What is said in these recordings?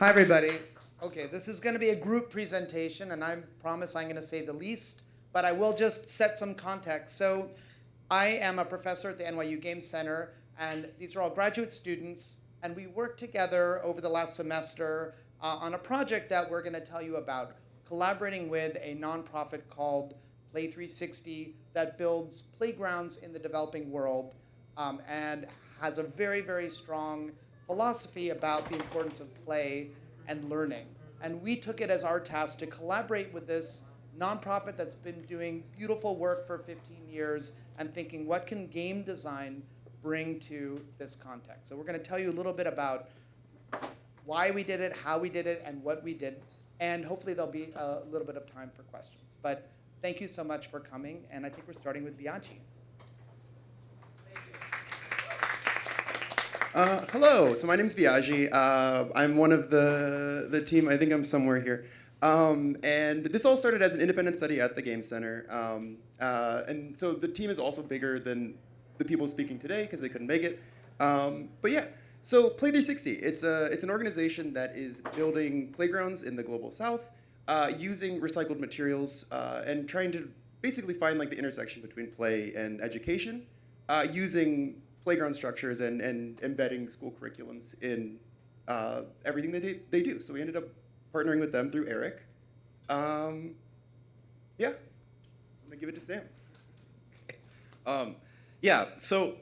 Hi, everybody. Okay, this is going to be a group presentation, and I promise I'm going to say the least, but I will just set some context. So I am a professor at the NYU Game Center, and these are all graduate students, and we worked together over the last semester on a project that we're going to tell you about, collaborating with a nonprofit called Play360 that builds playgrounds in the developing world and has a very, very strong philosophy about the importance of play and learning. And we took it as our task to collaborate with this nonprofit that's been doing beautiful work for 15 years and thinking, what can game design bring to this context? So we're going to tell you a little bit about why we did it, how we did it, and what we did. And hopefully there'll be a little bit of time for questions. But thank you so much for coming. And I think we're starting with Biaggi. Hello, so my name is Biaggi. I'm one of the team. I think I'm somewhere here. And this all started as an independent study at the Game Center. And so the team is also bigger than the people speaking today because they couldn't make it. But yeah, so Play360, it's an organization that is building playgrounds in the global south using recycled materials and trying to basically find like the intersection between play and education using playground structures and embedding school curriculums in everything they do. So we ended up partnering with them through Eric. Yeah, I'm gonna give it to Sam. Yeah, so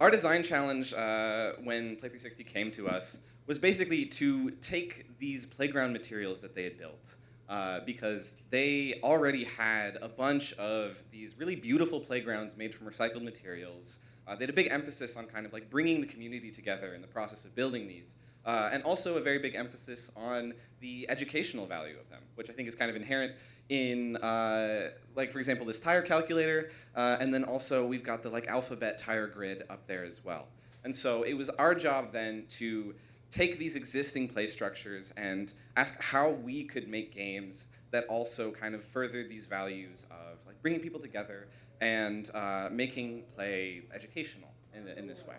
our design challenge when Play360 came to us was basically to take these playground materials that they had built because they already had a bunch of these really beautiful playgrounds made from recycled materials. They had a big emphasis on kind of like bringing the community together in the process of building these, and also a very big emphasis on the educational value of them, which I think is kind of inherent in, like for example, this tire calculator, and then also we've got the like alphabet tire grid up there as well. And so it was our job then to take these existing play structures and ask how we could make games that also kind of further these values of like bringing people together and making play educational in this way.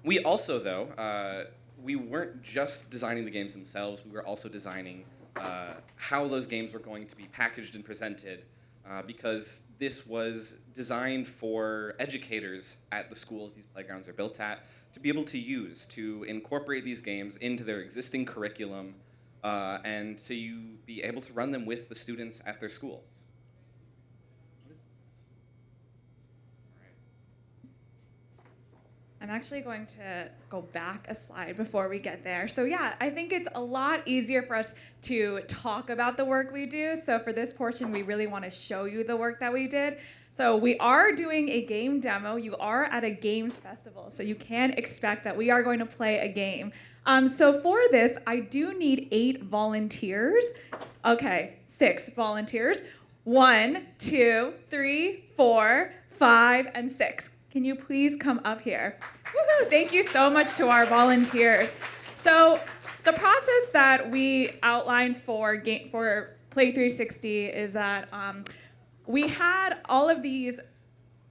We also, though, we weren't just designing the games themselves, we were also designing how those games were going to be packaged and presented because this was designed for educators at the schools these playgrounds are built at to be able to use, to incorporate these games into their existing curriculum and to be able to run them with the students at their schools. I'm actually going to go back a slide before we get there. So yeah, I think it's a lot easier for us to talk about the work we do. So for this portion, we really want to show you the work that we did. So we are doing a game demo. You are at a games festival, so you can expect that we are going to play a game. So for this, I do need 8 volunteers. Okay, 6 volunteers. 1, 2, 3, 4, 5, and 6. Can you please come up here? Woohoo! Thank you so much to our volunteers. So the process that we outlined for Play360 is that we had all of these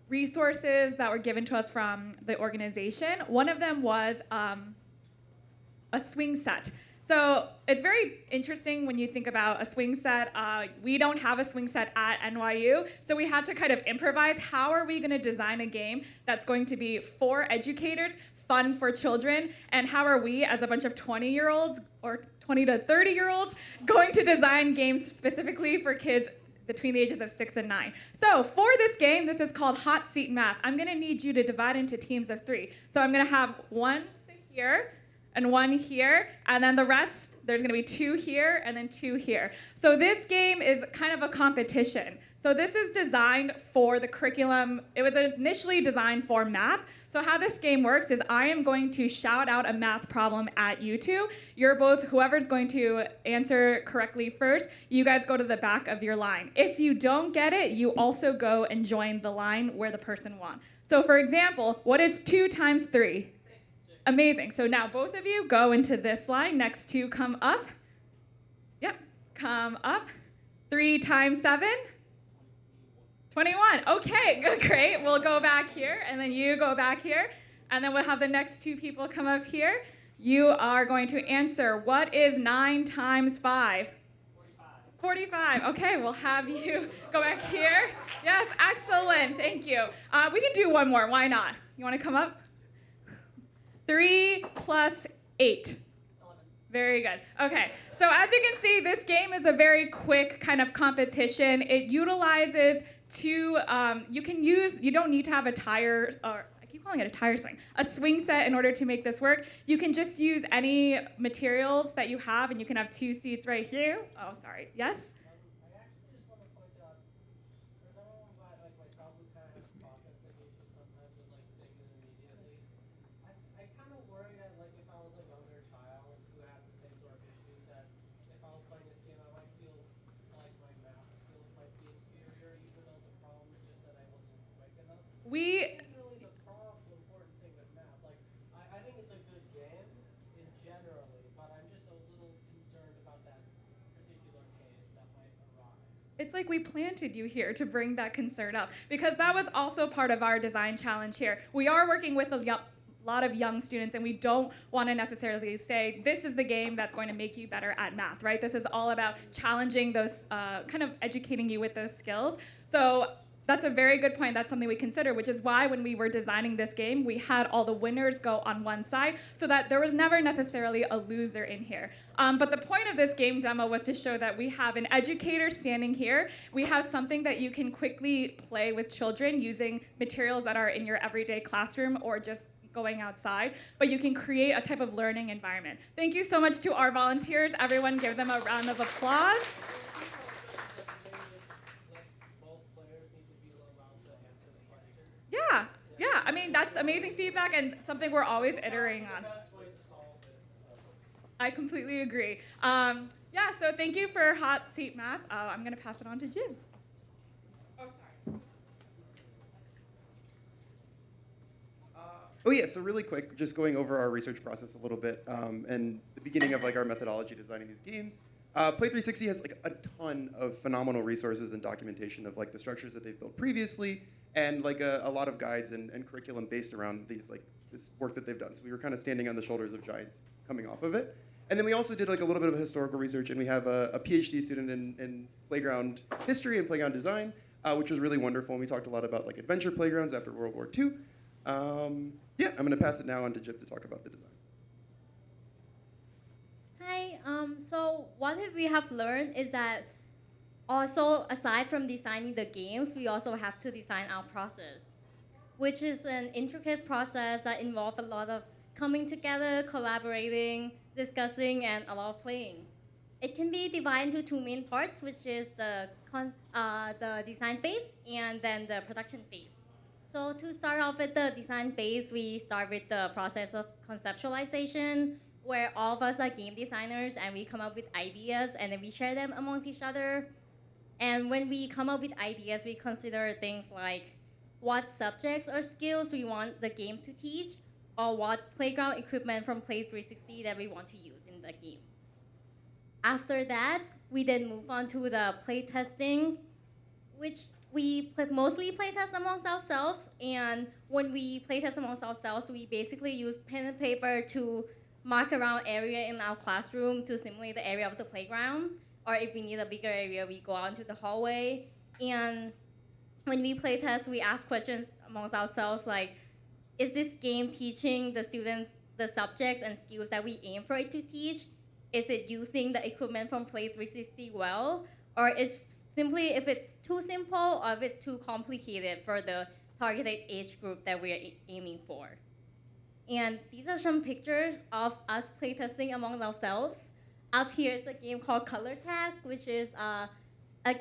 resources that were given to us from the organization. One of them was a swing set. So it's very interesting when you think about a swing set. We don't have a swing set at NYU, so we had to kind of improvise. How are we going to design a game that's going to be for educators, fun for children, and how are we, as a bunch of 20-year-olds or 20 to 30-year-olds, going to design games specifically for kids between the ages of 6 and 9. So for this game, this is called Hot Seat Math. I'm going to need you to divide into teams of 3. So I'm going to have 1 sit here, and 1 here, and then the rest, there's gonna be 2 here, and then 2 here. So this game is kind of a competition. So this is designed for the curriculum. It was initially designed for math. So how this game works is I am going to shout out a math problem at you two. You're both, whoever's going to answer correctly first, you guys go to the back of your line. If you don't get it, you also go and join the line where the person won. So for example, what is 2 times 3? Amazing. So now both of you go into this line. Next 2 come up. Yep, come up. 3 times 7? 21. Okay, good, great. We'll go back here, and then you go back here, and then we'll have the next 2 people come up here. You are going to answer, what is 9 times 5? 45. Okay, we'll have you go back here. Yes, excellent. Thank you. We can do one more. Why not? You want to come up? 3 plus 8. Very good. Okay, so as you can see, this game is a very quick kind of competition. It utilizes two, you don't need to have a tire, or I keep calling it a tire swing, a swing set in order to make this work. You can just use any materials that you have, and you can have 2 seats right here. Oh, sorry. Yes? I actually just want to point out, for someone like myself who kind of has processing issues sometimes with like things immediately, I kind of worry that like if I was a younger child who had the same sort of issues, that if I was playing this game, I might feel like my math skills might be inferior, even though the problem is just that I wasn't quick enough. We Isn't really the problem the important thing with math? Like I think it's a good game in generally, but I'm just a little concerned about that particular case that might arise. It's like we planted you here to bring that concern up, because that was also part of our design challenge here. We are working with a lot of young students, and we don't want to necessarily say this is the game that's going to make you better at math, right? This is all about challenging those, kind of educating you with those skills. So that's a very good point. That's something we consider, which is why when we were designing this game, we had all the winners go on one side so that there was never necessarily a loser in here. But the point of this game demo was to show that we have an educator standing here. We have something that you can quickly play with children using materials that are in your everyday classroom or just going outside, but you can create a type of learning environment. Thank you so much to our volunteers. Everyone give them a round of applause. Yeah, I mean, that's amazing feedback and something we're always iterating on. I completely agree. Yeah, so thank you for hot seat math. I'm gonna pass it on to Jim. Oh, sorry. Oh yeah, so really quick, just going over our research process a little bit, and the beginning of like our methodology designing these games. Play360 has like a ton of phenomenal resources and documentation of like the structures that they've built previously, and like a lot of guides and curriculum based around these like this work that they've done. So we were kind of standing on the shoulders of giants coming off of it. And then we also did like a little bit of historical research, and we have a PhD student in playground history and playground design, which was really wonderful. And we talked a lot about like adventure playgrounds after World War II. Yeah, I'm gonna pass it now on to Jip to talk about the design. Hi, so what we have learned is that also, aside from designing the games, we also have to design our process, which is an intricate process that involves a lot of coming together, collaborating, discussing, and a lot of playing. It can be divided into 2 main parts, which is the design phase and then the production phase. So to start off with the design phase, we start with the process of conceptualization, where all of us are game designers and we come up with ideas and then we share them amongst each other. And when we come up with ideas, we consider things like what subjects or skills we want the games to teach, or what playground equipment from Play360 that we want to use in the game. After that, we then move on to the play testing, which we mostly play test amongst ourselves. And when we play test amongst ourselves, we basically use pen and paper to mark around area in our classroom to simulate the area of the playground. Or if we need a bigger area, we go out into the hallway. And when we play test, we ask questions amongst ourselves like, is this game teaching the students the subjects and skills that we aim for it to teach? Is it using the equipment from Play360 well? Or is simply if it's too simple or if it's too complicated for the targeted age group that we're aiming for? And these are some pictures of us playtesting among ourselves. Up here is a game called Color Tag, which is a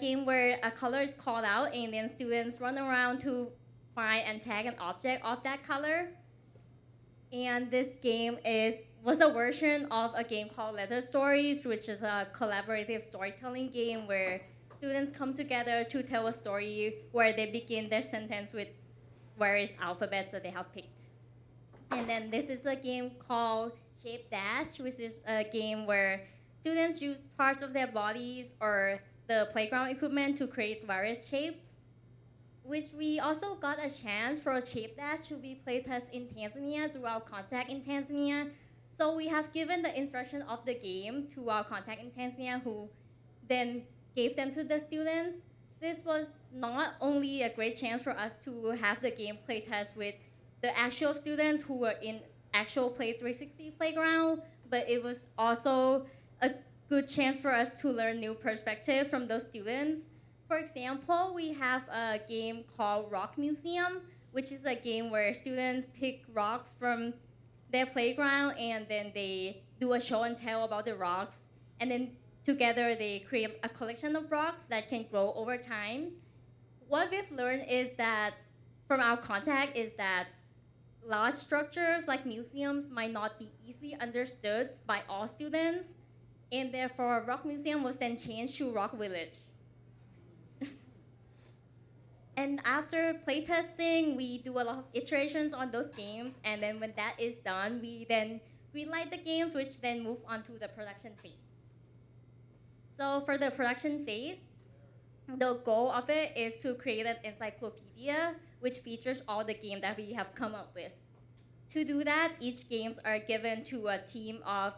game where a color is called out and then students run around to find and tag an object of that color. And this game was a version of a game called Letter Stories, which is a collaborative storytelling game where students come together to tell a story where they begin their sentence with various alphabets that they have picked. And then this is a game called Shape Dash, which is a game where students use parts of their bodies or the playground equipment to create various shapes, which we also got a chance for a Shape Dash to be playtest in Tanzania through our contact in Tanzania. So we have given the instruction of the game to our contact in Tanzania, who then gave them to the students. This was not only a great chance for us to have the game play test with the actual students who were in actual Play360 playground, but it was also a good chance for us to learn new perspective from those students. For example, we have a game called Rock Museum, which is a game where students pick rocks from their playground and then they do a show and tell about the rocks. And then together they create a collection of rocks that can grow over time. What we've learned is that from our contact is that large structures like museums might not be easily understood by all students, and therefore Rock Museum was then changed to Rock Village. And after playtesting, we do a lot of iterations on those games, and then when that is done, we then greenlight the games, which then move on to the production phase. So for the production phase, the goal of it is to create an encyclopedia which features all the games that we have come up with. To do that, each games are given to a team of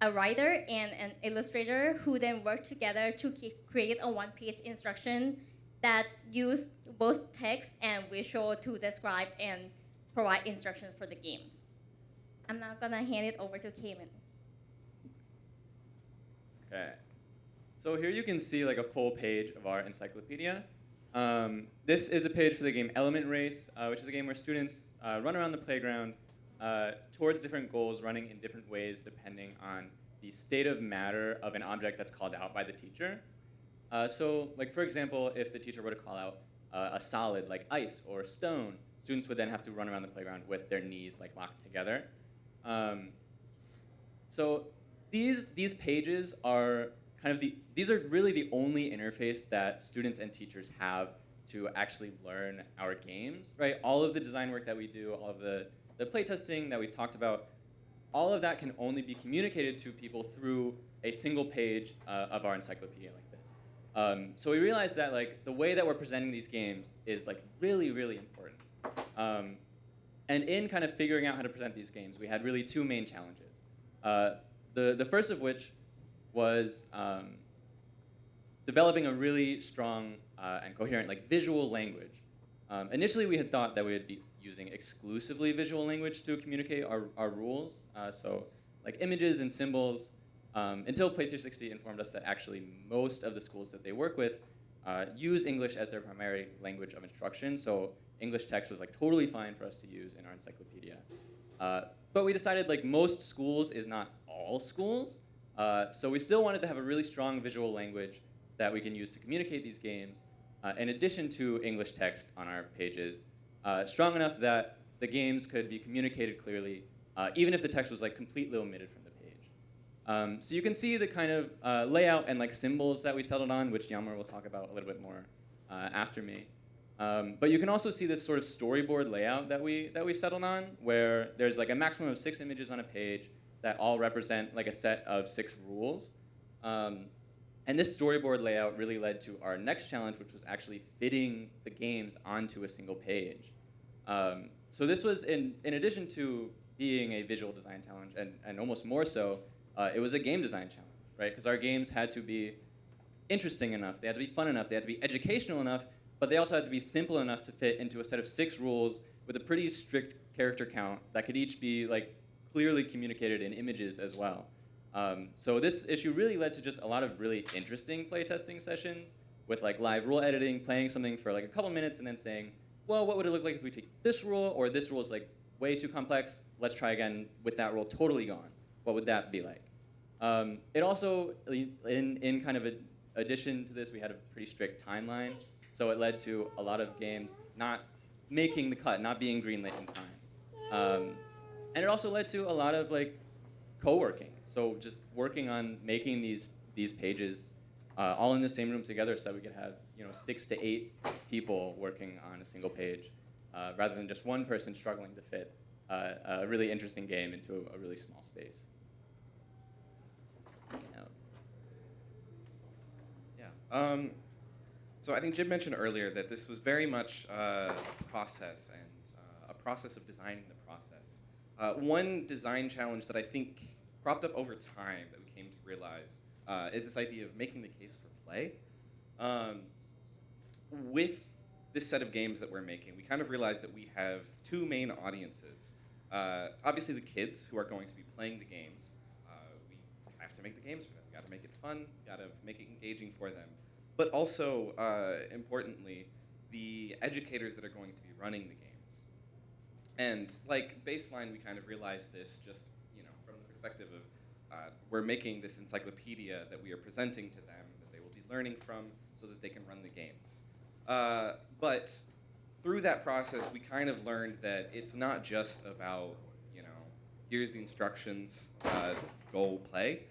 a writer and an illustrator who then work together to create a one-page instruction that use both text and visual to describe and provide instructions for the games. I'm now gonna hand it over to Cayman. Okay. So here you can see like a full page of our encyclopedia. This is a page for the game Element Race, which is a game where students run around the playground towards different goals, running in different ways depending on the state of matter of an object that's called out by the teacher. So, like for example, if the teacher were to call out a solid like ice or stone, students would then have to run around the playground with their knees like locked together. So these pages are these are really the only interface that students and teachers have to actually learn our games, right? All of the design work that we do, all of the playtesting that we've talked about, all of that can only be communicated to people through a single page of our encyclopedia like this. So we realized that like the way that we're presenting these games is like really, really important. And in kind of figuring out how to present these games, we had really two main challenges. The first of which was developing a really strong and coherent like visual language. Initially, we had thought that we would be using exclusively visual language to communicate our rules, so like images and symbols, until Play360 informed us that actually most of the schools that they work with use English as their primary language of instruction, so English text was like totally fine for us to use in our encyclopedia. But we decided like most schools is not all schools, so we still wanted to have a really strong visual language that we can use to communicate these games, in addition to English text on our pages, strong enough that the games could be communicated clearly, even if the text was like completely omitted from the page. So you can see the kind of layout and like symbols that we settled on, which Yammer will talk about a little bit more after me. But you can also see this sort of storyboard layout that we settled on, where there's like a maximum of 6 images on a page that all represent like a set of 6 rules. And this storyboard layout really led to our next challenge, which was actually fitting the games onto a single page. So this was, in addition to being a visual design challenge, and almost more so, it was a game design challenge, right? Because our games had to be interesting enough, they had to be fun enough, they had to be educational enough, but they also had to be simple enough to fit into a set of 6 rules with a pretty strict character count that could each be like clearly communicated in images as well. So this issue really led to just a lot of really interesting playtesting sessions with like live rule editing, playing something for like a couple minutes and then saying, well, what would it look like if we take this rule, or this rule is like way too complex, let's try again with that rule totally gone. What would that be like? It also, in kind of addition to this, we had a pretty strict timeline, so it led to a lot of games not making the cut, not being greenlit in time. And it also led to a lot of like co-working. So just working on making these pages all in the same room together, so that we could have 6 to 8 people working on a single page, rather than just one person struggling to fit a really interesting game into a really small space. Yeah. So I think Jim mentioned earlier that this was very much a process and a process of designing the process. One design challenge that I think cropped up over time that we came to realize is this idea of making the case for play. With this set of games that we're making, we kind of realized that we have two main audiences. Obviously, the kids who are going to be playing the games. We have to make the games for them. We got to make it fun. We got to make it engaging for them. But also, importantly, the educators that are going to be running the games. And like baseline, we kind of realized this just from the perspective of we're making this encyclopedia that we are presenting to them that they will be learning from so that they can run the games. But through that process, we kind of learned that it's not just about here's the instructions, go play.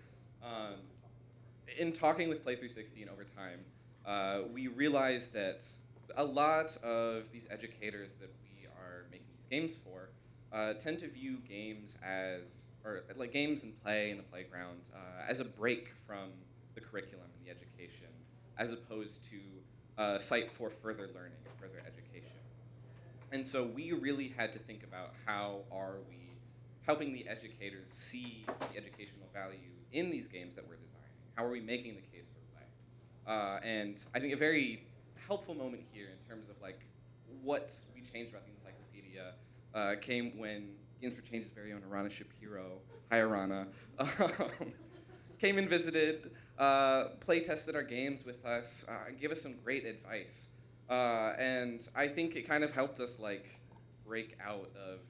In talking with Play360 and over time, we realized that a lot of these educators that we are making these games for tend to view games like games and play in the playground as a break from the curriculum and the education, as opposed to a site for further learning and further education. And so we really had to think about how are we helping the educators see the educational value in these games that we're designing. How are we making the case for play? And I think a very helpful moment here in terms of like what we changed about the encyclopedia came when Games for Change's very own Arana Shapiro, hi Arana, came and visited, play tested our games with us, and gave us some great advice. And I think it kind of helped us like break out of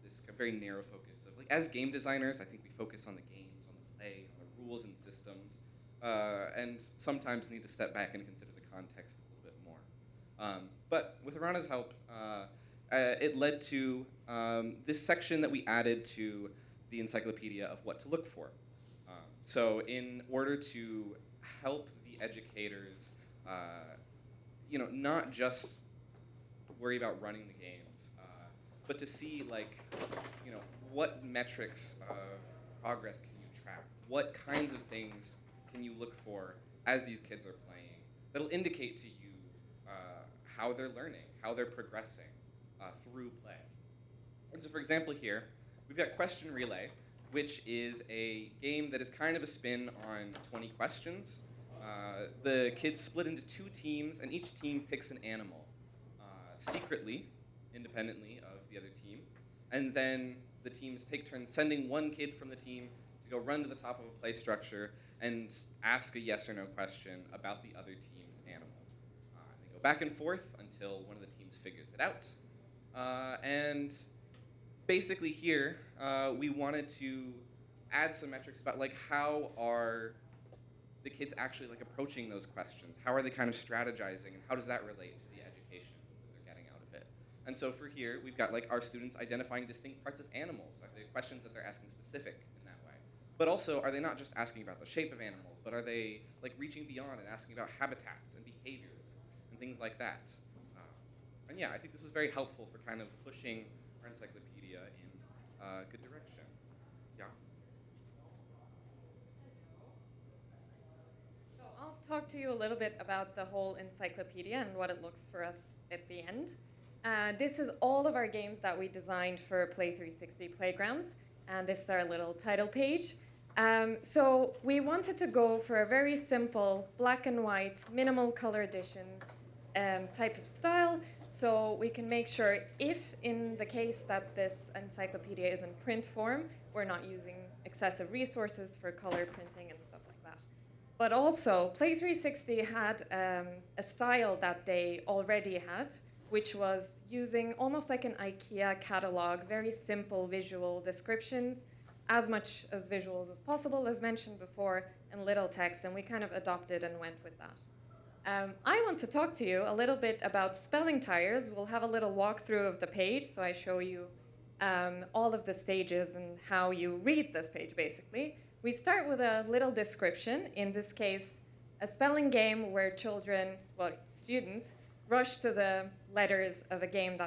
this very narrow focus of like as game designers, I think we focus on the games, on the play, on the rules and systems, and sometimes need to step back and consider the context a little bit more. But with Arana's help, it led to this section that we added to the encyclopedia of what to look for. So in order to help the educators, not just worry about running the games, but to see like, what metrics of progress can you track? What kinds of things can you look for as these kids are playing that'll indicate to you how they're learning, how they're progressing through play. And so for example here, we've got Question Relay, which is a game that is kind of a spin on 20 questions. The kids split into two teams, and each team picks an animal secretly, independently of the other team. And then the teams take turns sending one kid from the team to go run to the top of a play structure and ask a yes or no question about the other team's animal. They go back and forth until one of the teams figures it out. And basically here, we wanted to add some metrics about like how are the kids actually like approaching those questions? How are they kind of strategizing, and how does that relate to the education that they're getting out of it? And so for here, we've got like our students identifying distinct parts of animals, like the questions that they're asking specific in that way. But also, are they not just asking about the shape of animals, but are they like reaching beyond and asking about habitats and behaviors and things like that? And yeah, I think this was very helpful for kind of pushing our encyclopedia in a good direction. Yeah. So I'll talk to you a little bit about the whole encyclopedia and what it looks for us at the end. This is all of our games that we designed for Play360 Playgrounds, and this is our little title page. So we wanted to go for a very simple black and white, minimal color additions type of style, so we can make sure if in the case that this encyclopedia is in print form, we're not using excessive resources for color printing and stuff like that. But also, Play360 had a style that they already had, which was using almost like an IKEA catalog, very simple visual descriptions, as much as visuals as possible, as mentioned before, and little text, and we kind of adopted and went with that. I want to talk to you a little bit about spelling tires. We'll have a little walkthrough of the page, so I show you all of the stages and how you read this page, basically. We start with a little description, in this case, a spelling game where students, rush to the letters of a game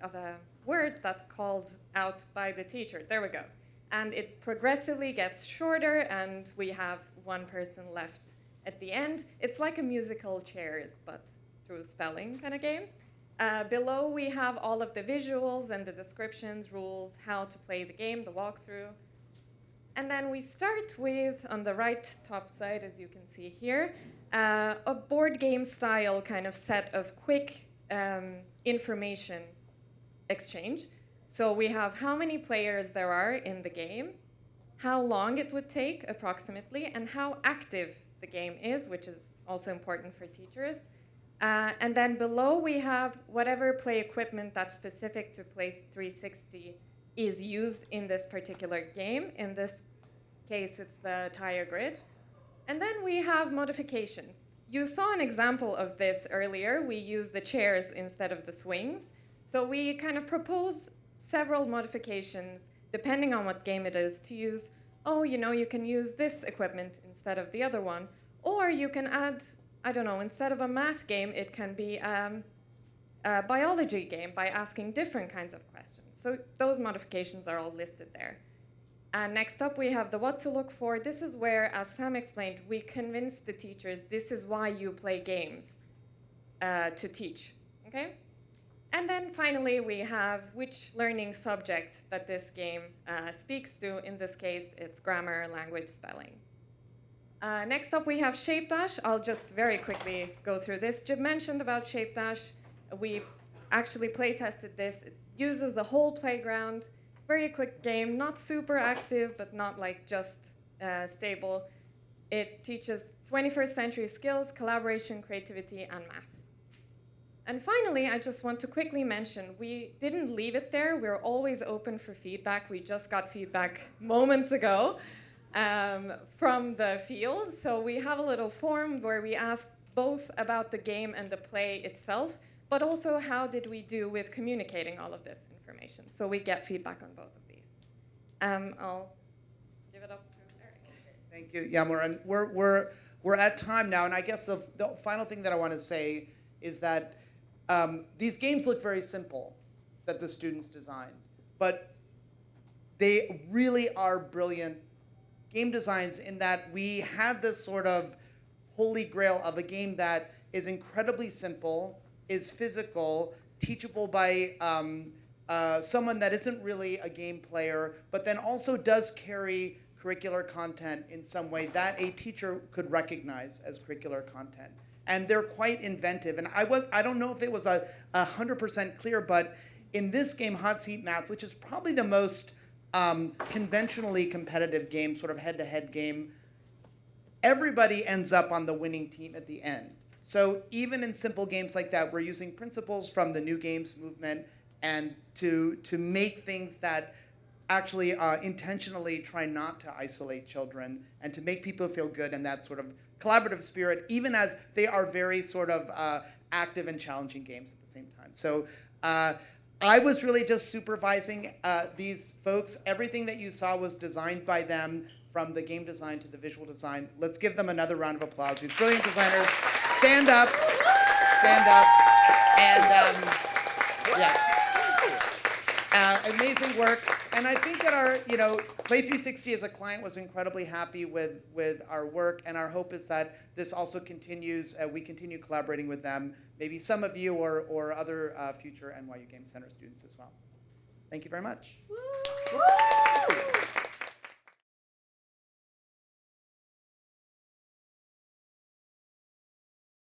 of a word that's called out by the teacher. There we go. And it progressively gets shorter, and we have one person left at the end. It's like a musical chairs, but through spelling kind of game. Below we have all of the visuals and the descriptions, rules, how to play the game, the walkthrough. And then we start with, on the right top side, as you can see here, a board game style kind of set of quick information exchange. So we have how many players there are in the game, how long it would take approximately, and how active the game is, which is also important for teachers. And then below we have whatever play equipment that's specific to Play360 is used in this particular game. In this case, it's the tire grid. And then we have modifications. You saw an example of this earlier. We use the chairs instead of the swings. So we kind of propose several modifications, depending on what game it is, to use, oh, you know, you can use this equipment instead of the other one. Or you can add, I don't know, instead of a math game, it can be a biology game by asking different kinds of questions. So those modifications are all listed there. And next up, we have the what to look for. This is where, as Sam explained, we convince the teachers this is why you play games to teach, okay? And then finally, we have which learning subject that this game speaks to. In this case, it's grammar, language, spelling. Next up, we have Shape Dash. I'll just very quickly go through this. Jib mentioned about Shape Dash. We actually play tested this. It uses the whole playground. Very quick game, not super active, but not like just stable. It teaches 21st century skills, collaboration, creativity, and math. And finally, I just want to quickly mention, we didn't leave it there. We're always open for feedback. We just got feedback moments ago from the field. So we have a little form where we ask both about the game and the play itself, but also how did we do with communicating all of this information. So we get feedback on both of these. I'll give it up to Eric. Thank you, Yamur. And we're at time now, and I guess the final thing that I want to say is that these games look very simple that the students designed, but they really are brilliant game designs in that we have this sort of holy grail of a game that is incredibly simple, is physical, teachable by someone that isn't really a game player, but then also does carry curricular content in some way that a teacher could recognize as curricular content. And they're quite inventive. And I don't know if it was 100% clear, but in this game, Hot Seat Math, which is probably the most conventionally competitive game, sort of head-to-head game, everybody ends up on the winning team at the end. So even in simple games like that, we're using principles from the New Games movement and to make things that actually intentionally try not to isolate children and to make people feel good in that sort of collaborative spirit, even as they are very sort of active and challenging games at the same time. So I was really just supervising these folks. Everything that you saw was designed by them, from the game design to the visual design. Let's give them another round of applause. These brilliant designers. Stand up, and yes. Amazing work. And I think that our, Play360 as a client was incredibly happy with our work, and our hope is that this also continues, we continue collaborating with them, maybe some of you or other future NYU Game Center students as well. Thank you very much. Woo!